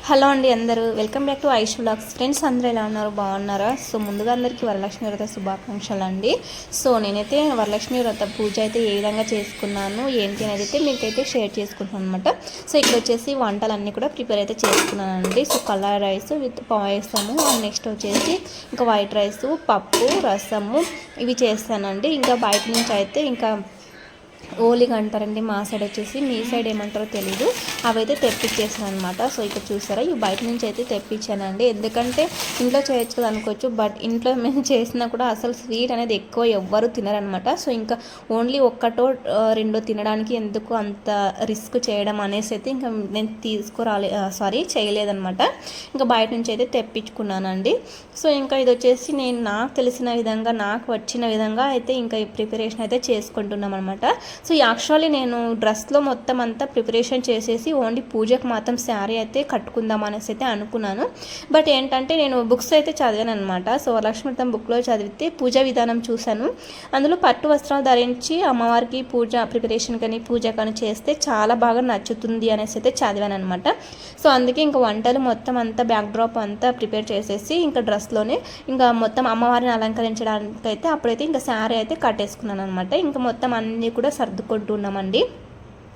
Hello అండి, అందరూ welcome back to Aish vlogs. Friends అందరూ ఎలా ఉన్నారు, బాగున్నారా? సో ముందుగా అందరికీ వరలక్ష్మి వ్రత శుభాకాంక్షలు అండి. సో నేనైతే వరలక్ష్మి వ్రత పూజ అయితే ఏ విధంగా చేసుకున్నాను ఏంటి అనేది అయితే మీకైతే షేర్ చేసుకుంటాను అనమాట. సో ఇక్కడ వచ్చేసి వంటలన్నీ కూడా ప్రిపేర్ అయితే చేసుకున్నానండి. సో కలర్ రైస్ విత్ పాయసము, నెక్స్ట్ వచ్చేసి ఇంకా వైట్ రైస్, పప్పు, రసము ఇవి చేస్తానండి. ఇంకా బయట నుంచి అయితే ఇంకా ఓలిగా అంటారండి మా సైడ్ వచ్చేసి, మీ సైడ్ ఏమంటారో తెలీదు, అవైతే తెప్పించేసాను అనమాట. సో ఇక్కడ చూసారా, ఇవి బయట నుంచి అయితే తెప్పించానండి. ఎందుకంటే ఇంట్లో చేయొచ్చు కదా అనుకోవచ్చు, బట్ ఇంట్లో మేము చేసినా కూడా అసలు స్వీట్ అనేది ఎక్కువ ఎవ్వరు తినరనమాట. సో ఇంకా ఓన్లీ ఒక్కటో రెండో తినడానికి ఎందుకు అంత రిస్క్ చేయడం అనేసి అయితే ఇంకా నేను చేయలేదనమాట. ఇంకా బయట నుంచి అయితే తెప్పించుకున్నానండి. సో ఇంకా ఇది వచ్చేసి నేను నాకు తెలిసిన విధంగా, నాకు వచ్చిన విధంగా అయితే ఇంకా ఈ ప్రిపరేషన్ అయితే చేసుకుంటున్నాం అనమాట. సో యాక్చువల్లీ నేను డ్రెస్లో మొత్తం అంతా ప్రిపరేషన్ చేసేసి ఓన్లీ పూజకు మాత్రం శారీ అయితే కట్టుకుందాం అనేసి అయితే అనుకున్నాను. బట్ ఏంటంటే నేను బుక్స్ అయితే చదివాను అనమాట. సో లక్ష్మీతం బుక్లో చదివితే పూజా విధానం చూశాను. అందులో పట్టు వస్త్రాలు ధరించి అమ్మవారికి పూజ ప్రిపరేషన్ కానీ పూజ కానీ చేస్తే చాలా బాగా నచ్చుతుంది అనేసి అయితే చదివాను అనమాట. సో అందుకే ఇంకా వంటలు మొత్తం అంతా బ్యాక్ డ్రాప్ అంతా ప్రిపేర్ చేసేసి ఇంకా డ్రెస్లోనే ఇంకా మొత్తం అమ్మవారిని అలంకరించడానికి అయితే అప్పుడైతే ఇంకా శారీ అయితే కట్టేసుకున్నాను అనమాట. ఇంకా మొత్తం అన్నీ కూడా సర్దుకుంటున్నామండి.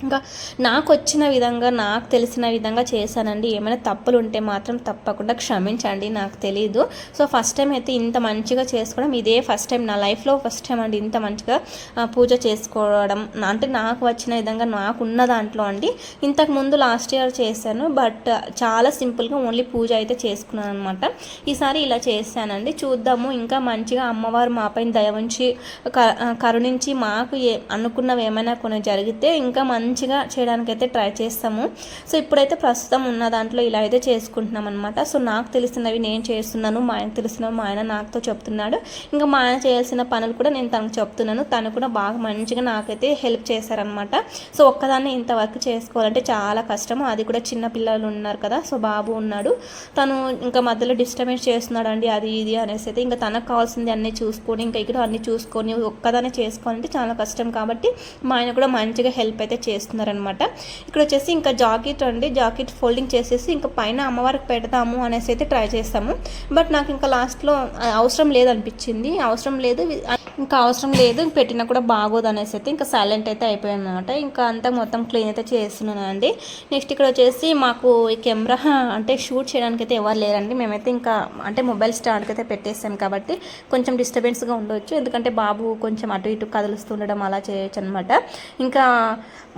ఇంకా నాకు వచ్చిన విధంగా, నాకు తెలిసిన విధంగా చేశానండి. ఏమైనా తప్పులు ఉంటే మాత్రం తప్పకుండా క్షమించండి, నాకు తెలీదు. సో ఫస్ట్ టైం అయితే ఇంత మంచిగా చేసుకోవడం ఇదే ఫస్ట్ టైం, నా లైఫ్లో ఫస్ట్ టైం అండి ఇంత మంచిగా పూజ చేసుకోవడం. అంటే నాకు వచ్చిన విధంగా, నాకున్న దాంట్లో అండి. ఇంతకుముందు లాస్ట్ ఇయర్ చేశాను, బట్ చాలా సింపుల్గా ఓన్లీ పూజ అయితే చేసుకున్నాను అనమాట. ఈసారి ఇలా చేశానండి. చూద్దాము, ఇంకా మంచిగా అమ్మవారు మా పైన దయ ఉంచి కరుణించి మాకు అనుకున్నవి ఏమైనా కొన్ని జరిగితే ఇంకా మంచిగా చేయడానికి అయితే ట్రై చేస్తాము. సో ఇప్పుడైతే ప్రస్తుతం ఉన్న దాంట్లో ఇలా అయితే చేసుకుంటున్నాం అనమాట. సో నాకు తెలిసినవి నేను చేస్తున్నాను, మా ఆయన తెలిసినవి మా ఆయన నాకుతో చెప్తున్నాడు. ఇంకా మా ఆయన చేయాల్సిన పనులు కూడా నేను తనకు చెప్తున్నాను. తను కూడా బాగా మంచిగా నాకైతే హెల్ప్ చేశారనమాట. సో ఒక్కదాన్ని ఇంత వర్క్ చేసుకోవాలంటే చాలా కష్టము. అది కూడా చిన్న పిల్లలు ఉన్నారు కదా, సో బాబు ఉన్నాడు, తను ఇంకా మధ్యలో డిస్టర్బెన్స్ చేస్తున్నాడు అండి, అది ఇది అనేసి అయితే ఇంకా తనకు కావాల్సింది అన్నీ చూసుకొని ఇంకా ఇక్కడ అన్నీ చూసుకొని ఒక్కదాన్ని చేసుకోవాలంటే చాలా కష్టం. కాబట్టి మా ఆయన కూడా మంచిగా హెల్ప్ అయితే చేస్తున్నారనమాట. ఇక్కడ వచ్చేసి ఇంకా జాకెట్ అండి, జాకెట్ ఫోల్డింగ్ చేసేసి ఇంకా పైన అమ్మవారికి పెడతాము అనేసి అయితే ట్రై చేస్తాము. బట్ నాకు ఇంకా లాస్ట్లో అవసరం లేదనిపించింది, అవసరం లేదు పెట్టినా కూడా బాగోదు అనేసి అయితే ఇంకా సైలెంట్ అయితే అయిపోయాను అనమాట. ఇంకా అంతా మొత్తం క్లీన్ అయితే చేస్తున్నాను అండి. నెక్స్ట్ ఇక్కడ వచ్చేసి మాకు ఈ కెమెరా అంటే షూట్ చేయడానికి అయితే ఎవరు లేరండి. మేమైతే ఇంకా అంటే మొబైల్ స్టాండ్కి అయితే పెట్టేస్తాం కాబట్టి కొంచెం డిస్టర్బెన్స్గా ఉండవచ్చు, ఎందుకంటే బాబు కొంచెం అటు ఇటు కదులుస్తుండడం అలా చేయొచ్చు అనమాట. ఇంకా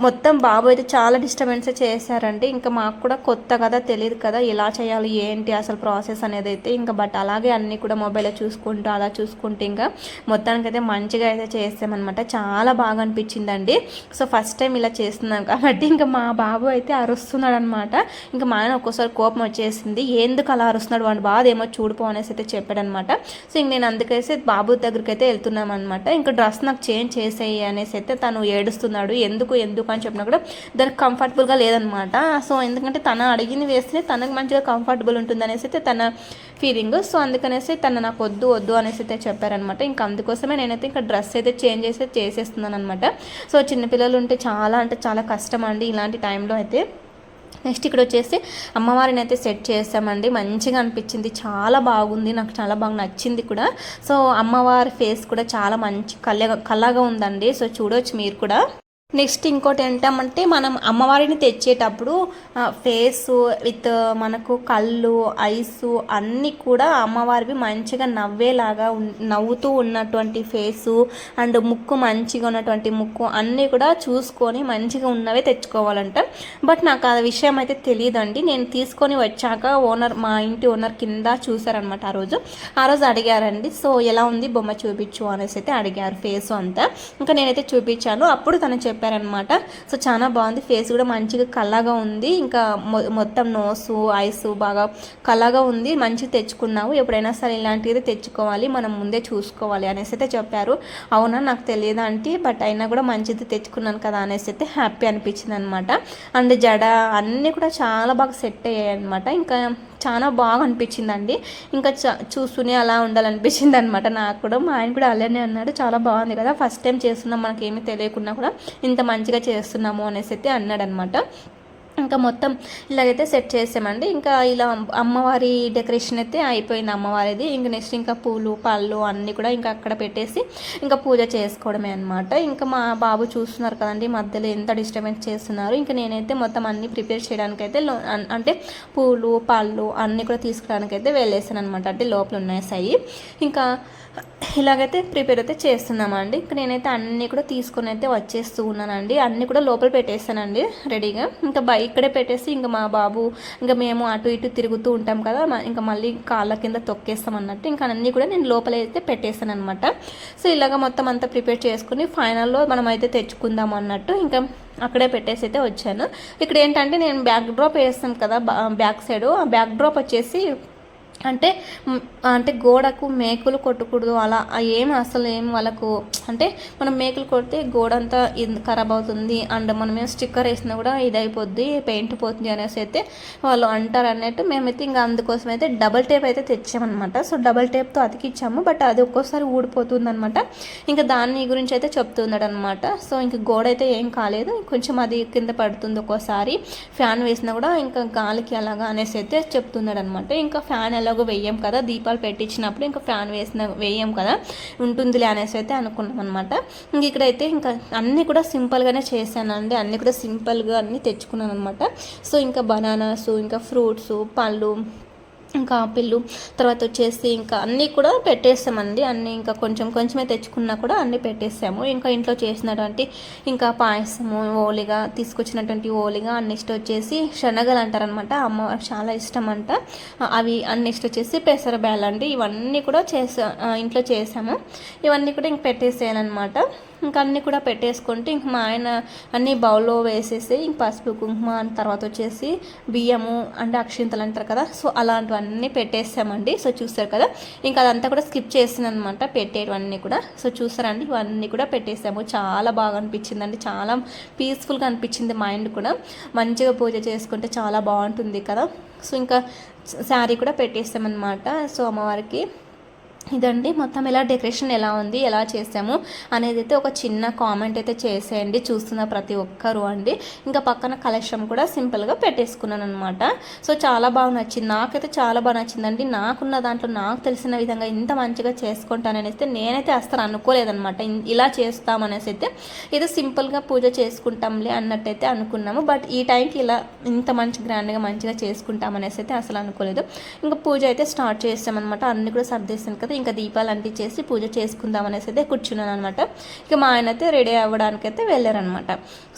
మొత్తం బాబు అయితే చాలా డిస్టర్బెన్స్ చేశారండి. ఇంకా మాకు కూడా కొత్త కదా, తెలియదు కదా ఎలా చేయాలి ఏంటి అసలు ప్రాసెస్ అనేది అయితే ఇంకా బట్ అలాగే అన్నీ కూడా మొబైల్లో చూసుకుంటూ అలా చూసుకుంటూ ఇంకా మొత్తానికి అయితే మంచిగా అయితే చేస్తామన్నమాట. చాలా బాగా అనిపించిందండి. సో ఫస్ట్ టైం ఇలా చేస్తున్నాం కాబట్టి ఇంకా మా బాబు అయితే అరుస్తున్నాడు అనమాట. ఇంకా మా ఆయన ఒక్కోసారి కోపం వచ్చేసింది, ఎందుకు అలా అరుస్తున్నాడు, వాడు బాధ ఏమో చూడిపో అనేసి అయితే చెప్పాడనమాట. సో ఇంక నేను అందుకైతే బాబు దగ్గరికి అయితే వెళ్తున్నాం అనమాట. ఇంకా డ్రెస్ నాకు చేంజ్ చేసేయి అనేసి అయితే తను ఏడుస్తున్నాడు. ఎందుకు అని చెప్పినా కూడా దానికి కంఫర్టబుల్గా లేదనమాట. సో ఎందుకంటే తన అడిగింది వేస్తే తనకు మంచిగా కంఫర్టబుల్ ఉంటుంది అనేసి అయితే తన ఫీలింగ్. సో అందుకనేసి తను నాకు వద్దు అనేసి అయితే చెప్పారనమాట. ఇంకా అందుకోసమే నేనైతే ఇంకా డ్రెస్ అయితే చేంజ్ చేసేస్తున్నాను అనమాట. సో చిన్నపిల్లలు ఉంటే చాలా అంటే చాలా కష్టం అండి ఇలాంటి టైంలో అయితే. నెక్స్ట్ ఇక్కడ వచ్చేసి అమ్మవారిని అయితే సెట్ చేసామండి. మంచిగా అనిపించింది, చాలా బాగుంది, నాకు చాలా బాగా నచ్చింది కూడా. సో అమ్మవారి ఫేస్ కూడా చాలా మంచి కళ్ళగా ఉందండి. సో చూడవచ్చు మీరు కూడా. నెక్స్ట్ ఇంకోటి ఏంటంటే మనం అమ్మవారిని తెచ్చేటప్పుడు ఫేసు విత్ మనకు కళ్ళు, ఐసు అన్నీ కూడా అమ్మవారివి మంచిగా నవ్వేలాగా నవ్వుతూ ఉన్నటువంటి ఫేసు అండ్ ముక్కు మంచిగా ఉన్నటువంటి ముక్కు అన్నీ కూడా చూసుకొని మంచిగా ఉన్నవే తెచ్చుకోవాలంట. బట్ నాకు ఆ విషయం అయితే తెలియదండి. నేను తీసుకొని వచ్చాక మా ఇంటి ఓనర్ కింద చూసారనమాట. ఆ రోజు అడిగారండి, సో ఎలా ఉంది బొమ్మ చూపించు అనేసి అయితే అడిగారు ఫేసు అంతా. ఇంకా నేనైతే చూపించాను, అప్పుడు తను చెప్పారనమాట. సో చాలా బాగుంది, ఫేస్ కూడా మంచిగా కళ్ళగా ఉంది, ఇంకా మొత్తం నోసు ఐసు బాగా కళ్ళగా ఉంది, మంచిగా తెచ్చుకున్నావు, ఎప్పుడైనా సరే ఇలాంటిది తెచ్చుకోవాలి, మనం ముందే చూసుకోవాలి అనేసి అయితే చెప్పారు. అవునా, నాకు తెలియదు అంటే, బట్ అయినా కూడా మంచిది తెచ్చుకున్నాను కదా అనేసి అయితే హ్యాపీ అనిపించింది అనమాట. అండ్ జడ అన్నీ కూడా చాలా బాగా సెట్ అయ్యాయి అనమాట. ఇంకా చాలా బాగా అనిపించిందండి. ఇంకా చూస్తూనే అలా ఉండాలనిపించింది అనమాట నాకు కూడా. మా ఆయన కూడా అలానే అన్నాడు, చాలా బాగుంది కదా, ఫస్ట్ టైం చేస్తున్నాం, మనకేమీ తెలియకుండా కూడా ఇంత మంచిగా చేస్తున్నాము అనేసి అయితే అన్నాడు అనమాట. ఇంకా మొత్తం ఇలాగైతే సెట్ చేసామండి. ఇంకా ఇలా అమ్మవారి డెకరేషన్ అయితే అయిపోయింది అమ్మవారిది. ఇంక నెక్స్ట్ ఇంకా పూలు పళ్ళు అన్నీ కూడా ఇంకా అక్కడ పెట్టేసి ఇంకా పూజ చేసుకోవడమే అనమాట. ఇంకా మా బాబు చూస్తున్నారు కదండి మధ్యలో ఎంత డిస్టర్బెన్స్ చేస్తున్నారు. ఇంకా నేనైతే మొత్తం అన్నీ ప్రిపేర్ చేయడానికైతే అంటే పూలు పళ్ళు అన్నీ కూడా తీసుకురావడానికి అయితే వెళ్ళేసాను అనమాట. అంటే లోపల ఉన్నాయి. ఇంకా ఇలాగైతే ప్రిపేర్ అయితే చేస్తున్నామండి. ఇంకా నేనైతే అన్నీ కూడా తీసుకొని అయితే వచ్చేస్తూ ఉన్నానండి. అన్నీ కూడా లోపల పెట్టేస్తానండి రెడీగా. ఇంకా ఇక్కడే పెట్టేసి ఇంకా మా బాబు ఇంకా మేము అటు ఇటు తిరుగుతూ ఉంటాం కదా, ఇంకా మళ్ళీ కాళ్ళ కింద తొక్కేస్తాం అన్నట్టు ఇంకా అన్నీ కూడా నేను లోపల అయితే పెట్టేస్తాను అనమాట. సో ఇలాగ మొత్తం అంతా ప్రిపేర్ చేసుకుని ఫైనల్లో మనం అయితే తెచ్చుకుందాం అన్నట్టు ఇంకా అక్కడే పెట్టేసి అయితే వచ్చాను. ఇక్కడ ఏంటంటే నేను బ్యాక్ డ్రాప్ వేస్తాం కదా బ్యాక్ సైడ్, ఆ బ్యాక్ డ్రాప్ వచ్చేసి అంటే గోడకు మేకులు కొట్టకూడదు అలా అసలు వాళ్ళకు అంటే మనం మేకులు కొడితే గోడ అంతా ఖరాబ్ అవుతుంది అండ్ మనం స్టిక్కర్ వేసినా కూడా ఇది అయిపోద్ది పెయింట్ పోతుంది అనేసి అయితే వాళ్ళు అంటారు అన్నట్టు మేమైతే ఇంకా అందుకోసం అయితే డబల్ టేప్ అయితే తెచ్చామన్నమాట. సో డబల్ టేప్తో అతికిచ్చాము, బట్ అది ఒక్కోసారి ఊడిపోతుంది అనమాట. ఇంకా దాని గురించి అయితే చెప్తున్నాడు అనమాట. సో ఇంకా గోడ అయితే ఏం కాలేదు, కొంచెం అది కింద పడుతుంది ఒక్కోసారి ఫ్యాన్ వేసినా కూడా ఇంకా గాలికి అలాగా అనేసి అయితే చెప్తున్నాడు అనమాట. ఇంకా ఫ్యాన్ ఎలాగో వేయం కదా, దీపాలు పెట్టించినప్పుడు ఇంకా ఫ్యాన్ వేయం కదా, ఉంటుందిలే అనేసి అయితే అనుకున్నాం అనమాట. ఇంక ఇక్కడైతే ఇంకా అన్నీ కూడా సింపుల్గానే చేశానండి, అన్నీ కూడా సింపుల్గా అన్నీ తెచ్చుకున్నాను అనమాట. సో ఇంకా బనానాస్, ఇంకా ఫ్రూట్స్, పళ్ళు, ఇంకా ఆపిల్లు, తర్వాత వచ్చేసి ఇంకా అన్నీ కూడా పెట్టేస్తామండి. అన్నీ ఇంకా కొంచెమే తెచ్చుకున్నా కూడా అన్నీ పెట్టేసాము. ఇంకా ఇంట్లో చేసినటువంటి ఇంకా పాయసము, ఓలిగా తీసుకొచ్చినటువంటి ఓలిగా, నెక్స్ట్ వచ్చేసి శనగలు అంటారనమాట, అమ్మవారికి చాలా ఇష్టం అంట అవి. నెక్స్ట్ వచ్చేసి పెసరబ్యాలు అండి, ఇవన్నీ కూడా ఇంట్లో చేసాము. ఇవన్నీ కూడా ఇంక పెట్టేసేయాలన్నమాట. ఇంకా అన్నీ కూడా పెట్టేసుకుంటే ఇంక మా ఆయన అన్నీ బౌల్లో వేసేసి ఇంక పసుపు కుంకుమ తర్వాత వచ్చేసి బియ్యము అంటే అక్షింతలు అంటారు కదా, సో అలాంటివన్నీ పెట్టేసామండి. సో చూస్తారు కదా, ఇంకా అదంతా కూడా స్కిప్ చేసాను అనమాట పెట్టేటివన్నీ కూడా. సో చూసారండి, ఇవన్నీ కూడా పెట్టేసాము. చాలా బాగా అనిపించిందండి, చాలా పీస్ఫుల్గా అనిపించింది. మైండ్ కూడా మంచిగా పూజ చేసుకుంటే చాలా బాగుంటుంది కదా. సో ఇంకా శారీ కూడా పెట్టేసామన్నమాట. సో అమ్మవారికి ఇదండి మొత్తం ఎలా డెకరేషన్ ఎలా ఉంది, ఎలా చేసాము అనేది అయితే ఒక చిన్న కామెంట్ అయితే చేసేయండి చూస్తున్న ప్రతి ఒక్కరు అండి. ఇంకా పక్కన కలెక్షన్ కూడా సింపుల్గా పెట్టేసుకున్నాను అనమాట. సో చాలా బాగా నచ్చింది, నాకైతే చాలా బాగా నచ్చిందండి. నాకున్న దాంట్లో నాకు తెలిసిన విధంగా ఇంత మంచిగా చేసుకుంటాననేసి అయితే నేనైతే అస్సలు అనుకోలేదనమాట. ఇలా చేస్తామనేసి అయితే ఏదో సింపుల్గా పూజ చేసుకుంటాంలే అన్నట్టయితే అనుకున్నాము, బట్ ఈ టైంకి ఇలా ఇంత మంచి గ్రాండ్గా మంచిగా చేసుకుంటామనేసి అయితే అసలు అనుకోలేదు. ఇంకా పూజ అయితే స్టార్ట్ చేస్తామన్నమాట. అన్నీ కూడా సర్దేశాను కదా, ఇంకా దీపాలు అంటించేసి పూజ చేసుకుందాం అనేసి అయితే కూర్చున్నాను అనమాట. ఇక మా ఆయన అయితే రెడీ అవ్వడానికి అయితే వెళ్ళారనమాట.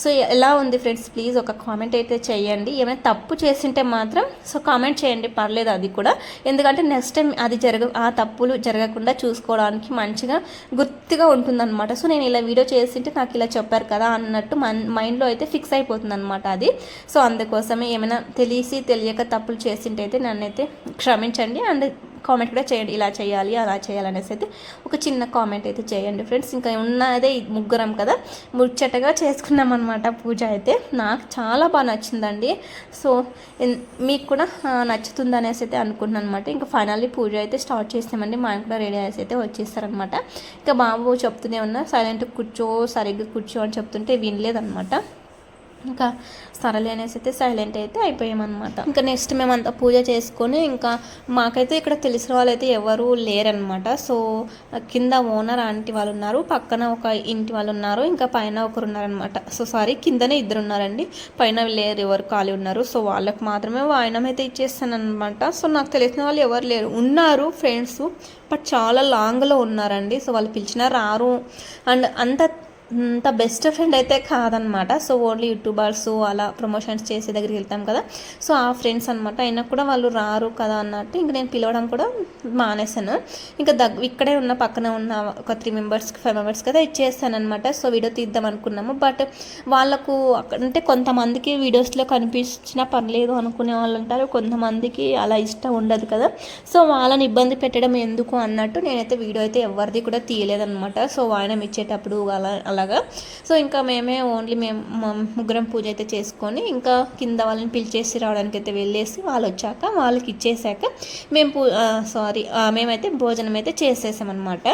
సో ఎలా ఉంది ఫ్రెండ్స్, ప్లీజ్ ఒక కామెంట్ అయితే చేయండి. ఏమైనా తప్పు చేసింటే మాత్రం సో కామెంట్ చేయండి, పర్లేదు అది కూడా, ఎందుకంటే నెక్స్ట్ టైం అది ఆ తప్పులు జరగకుండా చూసుకోవడానికి మంచిగా గుర్తుగా ఉంటుందన్నమాట. సో నేను ఇలా వీడియో చేసింటే నాకు ఇలా చెప్పారు కదా అన్నట్టు మైండ్లో అయితే ఫిక్స్ అయిపోతుంది అనమాట అది. సో అందుకోసమే ఏమైనా తెలియక తప్పులు చేసింటే అయితే నన్నైతే క్షమించండి అండ్ కామెంట్ కూడా చేయండి, ఇలా చేయాలి అలా చేయాలనేసి అయితే ఒక చిన్న కామెంట్ అయితే చేయండి ఫ్రెండ్స్. ఇంకా ఉన్నదే ముగ్గురం కదా, ముచ్చటగా చేసుకున్నాం అనమాట పూజ అయితే. నాకు చాలా బాగా నచ్చిందండి. సో మీకు కూడా నచ్చుతుంది అనేసి అయితే అనుకుంటున్నాను అనమాట. ఇంకా ఫైనల్లీ పూజ అయితే స్టార్ట్ చేసామండి. మా ఆయన కూడా రెడీ అయ్యేసి అయితే వచ్చేస్తారనమాట. ఇంకా బాబు చెప్తూనే ఉన్నా సైలెంట్ కూర్చో, సరిగ్గా కూర్చో అని చెప్తుంటే వినలేదనమాట. ఇంకా సరళి అనేసి అయితే సైలెంట్ అయితే అయిపోయామన్నమాట. ఇంకా నెక్స్ట్ మేమంతా పూజ చేసుకొని ఇంకా మాకైతే ఇక్కడ తెలిసిన వాళ్ళు అయితే ఎవరు లేరనమాట. సో కింద ఓనర్ ఆంటీ వాళ్ళు ఉన్నారు, పక్కన ఒక ఇంటి వాళ్ళు ఉన్నారు, ఇంకా పైన ఒకరు ఉన్నారనమాట. సో కిందనే ఇద్దరు ఉన్నారండి, పైన లేరు, ఎవరు ఖాళీ ఉన్నారు. సో వాళ్ళకి మాత్రమే వాయినం అయితే ఇచ్చేస్తాను అనమాట. సో నాకు తెలిసిన వాళ్ళు ఎవరు లేరు, ఉన్నారు ఫ్రెండ్స్ బట్ చాలా లాంగ్లో ఉన్నారండి. సో వాళ్ళు పిలిచినా రారు అండ్ అంత బెస్ట్ ఫ్రెండ్ అయితే కాదనమాట. సో ఓన్లీ యూట్యూబర్స్ అలా ప్రమోషన్స్ చేసే దగ్గరికి వెళ్తాం కదా, సో ఆ ఫ్రెండ్స్ అనమాట. అయినా కూడా వాళ్ళు రారు కదా అన్నట్టు ఇంక నేను పిలవడం కూడా మానేశాను. ఇంకా ఇక్కడే ఉన్న పక్కన ఉన్న ఒక 3 మెంబర్స్కి 5 మెంబర్స్కి అయితే ఇచ్చేస్తాను అనమాట. సో వీడియో తీద్దాం అనుకున్నాము, బట్ వాళ్ళకు అంటే కొంతమందికి వీడియోస్లో కనిపించినా పర్లేదు అనుకునే వాళ్ళు ఉంటారు, కొంతమందికి అలా ఇష్టం ఉండదు కదా. సో వాళ్ళని ఇబ్బంది పెట్టడం ఎందుకు అన్నట్టు నేనైతే వీడియో అయితే ఎవరిది కూడా తీయలేదనమాట. సో వాయనం ఇచ్చేటప్పుడు అలాగా. సో ఇంకా ఓన్లీ మేము ముగ్గురం పూజ అయితే చేసుకొని ఇంకా కింద వాళ్ళని పిలిచేసి రావడానికి అయితే వెళ్ళేసి వాళ్ళు వచ్చాక వాళ్ళకి ఇచ్చేసాక మేమైతే భోజనం అయితే చేసేసామన్నమాట.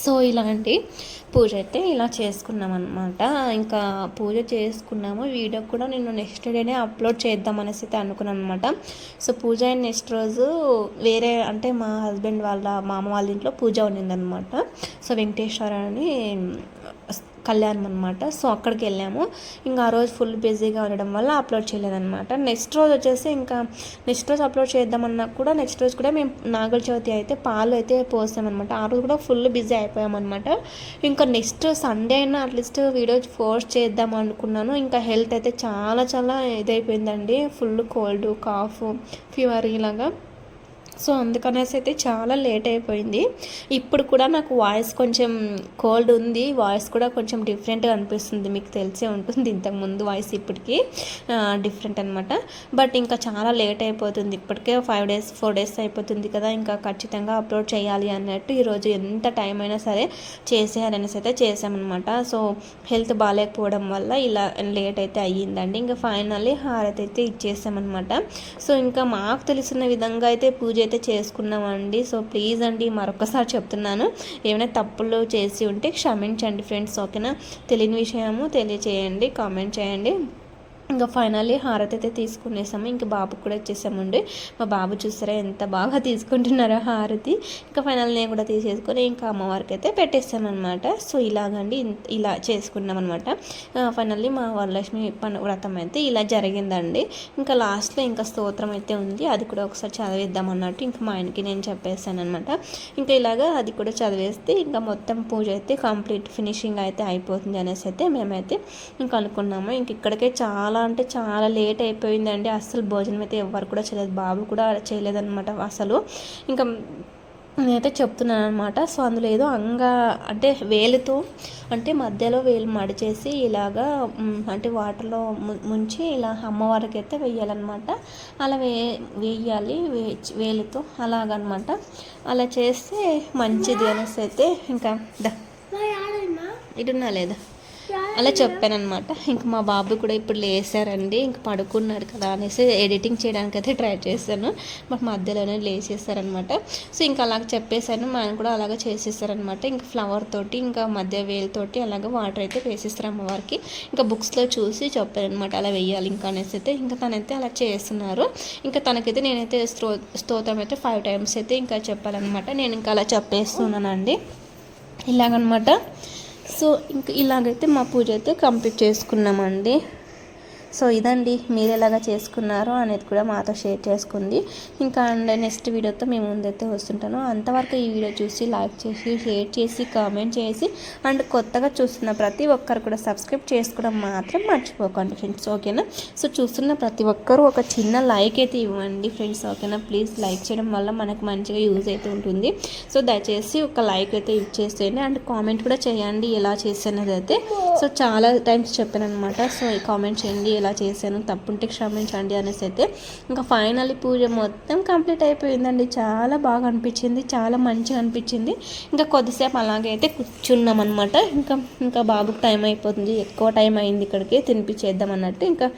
సో ఇలాంటి పూజ అయితే ఇలా చేసుకున్నాం అనమాట. ఇంకా పూజ చేసుకున్నాము. వీడియో కూడా నేను నెక్స్ట్ డేనే అప్లోడ్ చేద్దాం అనేసి అయితే అనుకున్నాను అనమాట. సో పూజ అయిన నెక్స్ట్ రోజు వేరే అంటే మా హస్బెండ్ వాళ్ళ మామ వాళ్ళ ఇంట్లో పూజ ఉన్నిందనమాట. సో వెంకటేశ్వర అని కళ్యాణం అనమాట. సో అక్కడికి వెళ్ళాము. ఇంకా ఆ రోజు ఫుల్ బిజీగా ఉండడం వల్ల అప్లోడ్ చేయలేదన్నమాట. నెక్స్ట్ రోజు వచ్చేసి ఇంకా నెక్స్ట్ రోజు అప్లోడ్ చేద్దామన్నా కూడా నెక్స్ట్ రోజు కూడా మేము నాగుల చవితి అయితే పాలు అయితే పోసామన్నమాట. ఆ రోజు కూడా ఫుల్ బిజీ అయిపోయామన్నమాట. ఇంకా నెక్స్ట్ సండే అయినా అట్లీస్ట్ వీడియో పోస్ట్ చేద్దాం అనుకున్నాను. ఇంకా హెల్త్ అయితే చాలా చాలా ఇదైపోయిందండి. ఫుల్ కోల్డ్, కాఫ్, ఫీవర్ ఇలాగా. సో అందుకనేసి అయితే చాలా లేట్ అయిపోయింది. ఇప్పుడు కూడా నాకు వాయిస్ కొంచెం కోల్డ్ ఉంది. వాయిస్ కూడా కొంచెం డిఫరెంట్గా అనిపిస్తుంది. మీకు తెలిసే ఉంటుంది ఇంతకుముందు వాయిస్ ఇప్పటికీ డిఫరెంట్ అనమాట. బట్ ఇంకా చాలా లేట్ అయిపోతుంది. ఇప్పటికే 4 డేస్ అయిపోతుంది కదా. ఇంకా ఖచ్చితంగా అప్లోడ్ చేయాలి అన్నట్టు ఈరోజు ఎంత టైం అయినా సరే చేసేయాలనేసి అయితే చేసామన్నమాట. సో హెల్త్ బాగాలేకపోవడం వల్ల ఇలా లేట్ అయితే అయ్యిందండి. ఇంకా ఫైనల్లీ హారతి అయితే ఇచ్చేసామన్నమాట. సో ఇంకా మాకు తెలిసిన విధంగా అయితే పూజ అయితే చేసుకున్నామండి. సో ప్లీజ్ అండి మరొకసారి చెప్తున్నాను, ఏమైనా తప్పులు చేసి ఉంటే క్షమించండి ఫ్రెండ్స్. ఓకేనా? తెలియని విషయము తెలియచేయండి, కామెంట్ చేయండి. ఇంకా ఫైనల్లీ హారతి అయితే తీసుకునేసాము. ఇంకా బాబుకి కూడా ఇచ్చేసామండి. మా బాబు చూసారా ఎంత బాగా తీసుకుంటున్నారో హారతి. ఇంకా ఫైనల్ నేను కూడా తీసేసుకొని ఇంకా అమ్మవారికి అయితే పెట్టేసామన్నమాట. సో ఇలాగండి ఇలా చేసుకున్నాం అనమాట. ఫైనల్లీ మా వరలక్ష్మి వ్రతం అయితే ఇలా జరిగిందండి. ఇంకా లాస్ట్లో ఇంకా స్తోత్రం అయితే ఉంది, అది కూడా ఒకసారి చదివేద్దాం అన్నట్టు ఇంకా మా ఆయనకి నేను చెప్పేసాను అనమాట. ఇంకా ఇలాగా అది కూడా చదివేస్తే ఇంకా మొత్తం పూజ అయితే కంప్లీట్ ఫినిషింగ్ అయితే అయిపోతుంది అనేసి అయితే మేమైతే ఇంకా అనుకున్నాము. ఇంక ఇక్కడికే చాలా అంటే చాలా లేట్ అయిపోయిందండి. అస్సలు భోజనం అయితే ఎవరు కూడా చేయలేదు, బాబు కూడా చేయలేదన్నమాట అసలు. ఇంకా నేనైతే చెప్తున్నాను అనమాట. సో అందులో ఏదో అంటే వేలుతో అంటే మధ్యలో వేలు మడిచేసి ఇలాగా అంటే వాటర్లో ముంచి ఇలా అమ్మవారికి అయితే వేయాలన్నమాట. అలా వేయాలి వేలుతో అలాగనమాట. అలా చేస్తే మంచిది అనేసి అయితే ఇంకా ఇటున్నా లేదా అలా చెప్పానమాట. ఇంక మా బాబు కూడా ఇప్పుడు లేసారండి. ఇంక పడుకున్నాడు కదా అనేసి ఎడిటింగ్ చేయడానికి అయితే ట్రై చేశాను. బట్ మధ్యలోనే లేచేసారనమాట. సో ఇంకా అలాగ చెప్పేశాను, మా ఆయన కూడా అలాగే చేసేసారనమాట. ఇంకా ఫ్లవర్ తోటి ఇంకా మధ్య వేలుతోటి అలాగే వాటర్ అయితే వేసేస్తారు అమ్మవారికి. ఇంకా బుక్స్లో చూసి చెప్పారనమాట అలా వేయాలి ఇంకా అనేసి అయితే. ఇంకా తనైతే అలా చేస్తున్నారు. ఇంకా తనకైతే నేనైతే స్తోత్రం అయితే 5 times అయితే ఇంకా చెప్పాలన్నమాట. నేను ఇంకా అలా చెప్పేస్తున్నానండి ఇలాగనమాట. సో ఇంకా ఇలాగైతే మా పూజ అయితే కంప్లీట్ చేసుకున్నామండి. సో ఇదండి, మీరు ఎలాగా చేసుకున్నారో అనేది కూడా మాతో షేర్ చేసుకుంది. ఇంకా అండ్ నెక్స్ట్ వీడియోతో మేము ముందైతే వస్తుంటాను. అంతవరకు ఈ వీడియో చూసి లైక్ చేసి షేర్ చేసి కామెంట్ చేసి అండ్ కొత్తగా చూస్తున్న ప్రతి ఒక్కరు కూడా సబ్స్క్రైబ్ చేసుకోవడం మాత్రం మర్చిపోకండి ఫ్రెండ్స్. ఓకేనా? సో చూస్తున్న ప్రతి ఒక్కరు ఒక చిన్న లైక్ అయితే ఇవ్వండి ఫ్రెండ్స్. ఓకేనా? ప్లీజ్ లైక్ చేయడం వల్ల మనకు మంచిగా యూజ్ అయితే ఉంటుంది. సో దయచేసి ఒక లైక్ అయితే ఇచ్చేసేయండి అండ్ కామెంట్ కూడా చేయండి ఎలా చేసేది అయితే. సో చాలా టైమ్స్ చెప్పాను అనమాట. సో కామెంట్ చేయండి ఎలా చేశాను, తప్పుంటే క్షమించండి అనేసి అయితే. ఇంకా ఫైనల్లీ పూజ మొత్తం కంప్లీట్ అయిపోయిందండి. చాలా బాగా అనిపించింది, చాలా మంచిగా అనిపించింది. ఇంకా కొద్దిసేపు అలాగే అయితే కూర్చున్నాం అనమాట. ఇంకా బాబుకి టైం అయిపోతుంది, ఎక్కువ టైం అయింది ఇక్కడికి తినిపించేద్దాం అన్నట్టు ఇంకా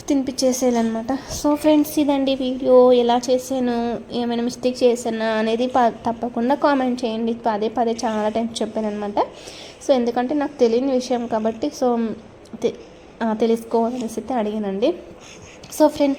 తినిపించేసేయాలన్నమాట. సో ఫ్రెండ్స్ ఇదండి వీడియో. ఎలా చేశాను, ఏమైనా మిస్టేక్ చేశానా అనేది తప్పకుండా కామెంట్ చేయండి. పదే చాలా టైం చెప్పాను అనమాట. సో ఎందుకంటే నాకు తెలియని విషయం కాబట్టి సో తెలుసుకోవాలనేసి అయితే అడిగానండి. So friends